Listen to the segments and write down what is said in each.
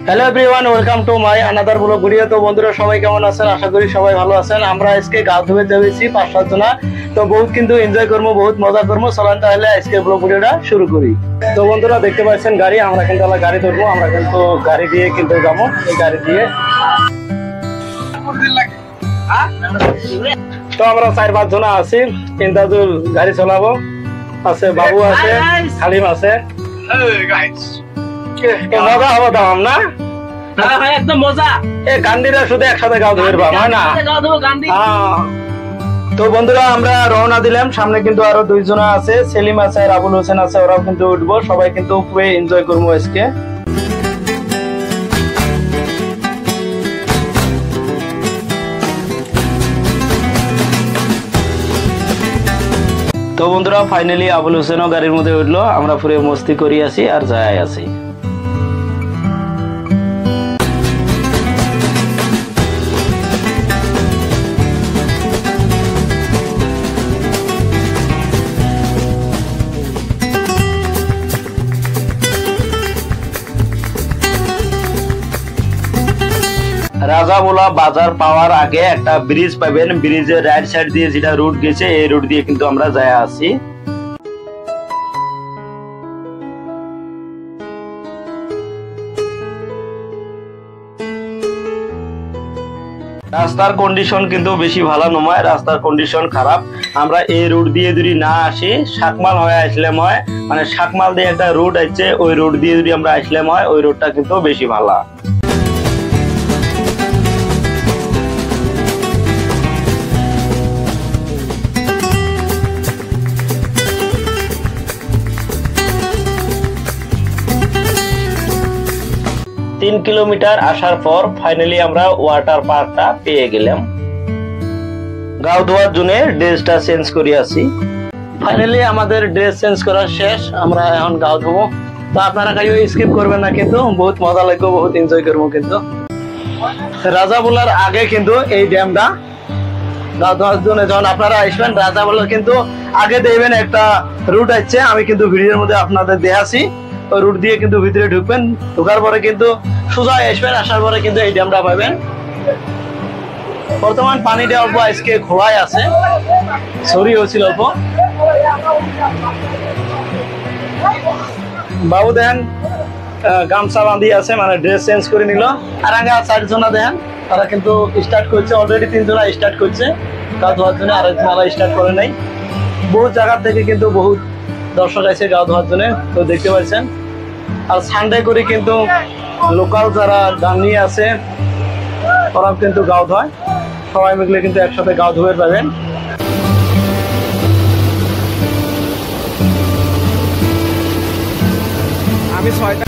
Hello everyone, welcome to my another blog video. তো বন্ধুরা সবাই কেমন আছেন? আশা করি সবাই ভালো আছেন। আমরা আজকে গাঁও ধুবে যাবেছি 5-7 জনা। তো বহুত কিন্তু এনজয় করবো, বহুত মজা করবো। চলেন তাহলে আজকে ব্লগ ভিডিওটা শুরু করি। তো বন্ধুরা দেখতে পাচ্ছেন গাড়ি, আমরা কিন্তু গাড়ি ধরবো। আমরা কিন্তু গাড়ি দিয়ে কিন্তু যাবো, এই গাড়ি দিয়ে। তো আমরা 4-5 জনা আছি, ইন্দাজুল গাড়ি চালাবো। আছে বাবু, আছে হালিম, আছে। মজা হবো তাম না? একদম মজা। গান্ডিরা শুধু একসাথে গাও ধরবে, হয় না? তো বন্ধুরা আমরা রওনা দিলাম। সামনে কিন্তু আরো 2 জনা আছে, সেলিম আছে আর আবুল হোসেন আছে। ওরাও কিন্তু উঠবো। সবাই কিন্তু খুবই এনজয় করবো আজকে। তো বন্ধুরা ফাইনালি আবুল হোসেনও গাড়ির মধ্যে উঠলো। আমরা পুরো মস্তি করি আছি আর যাই আছি। রাজাবোলা বাজার পাওয়ার আগে একটা ব্রিজ পাবেন। ব্রিজের রাইট সাইড দিয়ে যেটা রুট গেছে, এই রুট দিয়ে কিন্তু আমরা যাই আছি। রাস্তার কন্ডিশন কিন্তু বেশি ভালো নয়, রাস্তার কন্ডিশন খারাপ। আমরা এই রুট দিয়ে যদি না আসি, শাকমাল হয়ে আসলাম হয়, মানে শাকমাল দিয়ে একটা রুট আছে, ওই রুট দিয়ে যদি আমরা আসলাম হয়, ওই রুটটা কিন্তু বেশি ভালো। তিন কিলোমিটার আসার পর ফাইনালি আমরা ওয়াটার পার্কটা পেয়ে গেলাম। গাও ধোয়ার জন্য ড্রেসটা চেঞ্জ করে আসি। ফাইনালি আমাদের ড্রেস চেঞ্জ করা শেষ। আমরা এখন গাও ধোবো। তো আপনারা কাজে স্কিপ করবেন না, কিন্তু বহুত মজা লাগবে, বহুত এনজয় করবো। কিন্তু রাজাবোলার আগে কিন্তু এই ড্যামটা গাও ধোয়ার জন্য যখন আপনারা আসবেন, রাজাবোলার কিন্তু আগে দেখবেন একটা রুট আছে, আমি কিন্তু ভিডিওর মধ্যে আপনাদের দেখাচ্ছি। ওই রুট দিয়ে কিন্তু ভিতরে ঢুকবেন, ঢুকার পরে কিন্তু সোজা আসবেন, আসার পরে কিন্তু এই ড্যামটা পাবেন। বর্তমান পানিটা অল্প আজকে খোলাই আছে, সরি হয়েছিল অল্প। বাবু দেখেন গামছা বাঁধি আছে, মানে ড্রেস চেঞ্জ করে নিল। আর আগে 4 জনা দেখেন, তারা কিন্তু স্টার্ট করছে। অলরেডি 3 জনা স্টার্ট করছে গা ধোয়ার জন্য, আরেকজনা স্টার্ট করে নাই। বহু জায়গা থেকে কিন্তু বহুত দর্শক আছে গাও ধোয়ার জন্য, তো দেখতে পাচ্ছেন। আর সানডে করে কিন্তু লোকাল যারা গানি আছে, ওরাও কিন্তু গাও ধোয়। সবাই মিলে কিন্তু একসাথে গাও ধুয়ে পাবেন। আমি 6টা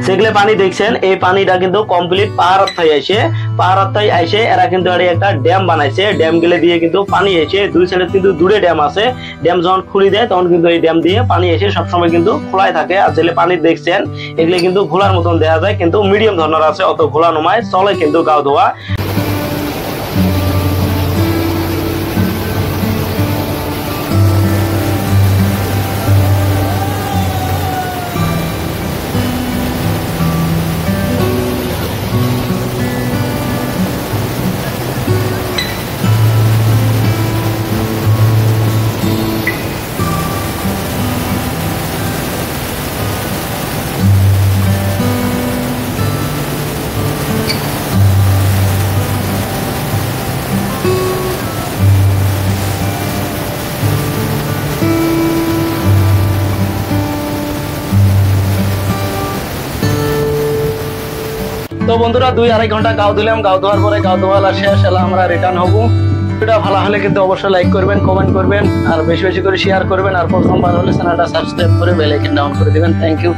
সেগুলো পানি দেখছেন, এই পানিটা কিন্তু কমপ্লিট পাহাড়ায় এসে এরা কিন্তু একটা ড্যাম বানাইছে। ড্যাম গুলো দিয়ে কিন্তু পানি এসে দুই সাইডে কিন্তু দূরে ড্যাম আছে। ড্যাম যখন খুলে দেয় তখন কিন্তু এই ড্যাম দিয়ে পানি এসে সবসময় কিন্তু খোলাই থাকে। আর যেগুলো পানি দেখছেন এগুলো কিন্তু ঘোলার মতন দেখা যায়, কিন্তু মিডিয়াম ধরনের আছে, অত ঘোলা নয়, চলে কিন্তু গাও ধোয়া। তো বন্ধুরা 2-2.5 ঘন্টা গাও দিলাম। গাও ধোয়ার পরে গাও ধোয়া শেষ, আমরা রিটার্ন হবো। ভিডিওটা ভালো হলে কিন্তু অবশ্যই লাইক করবেন, কমেন্ট করবেন আর বেশি বেশি করে শেয়ার করবেন। আর প্রথমবার হলে চ্যানেলটা সাবস্ক্রাইব করে বেল আইকন ডাউন করে দিবেন। Thank you.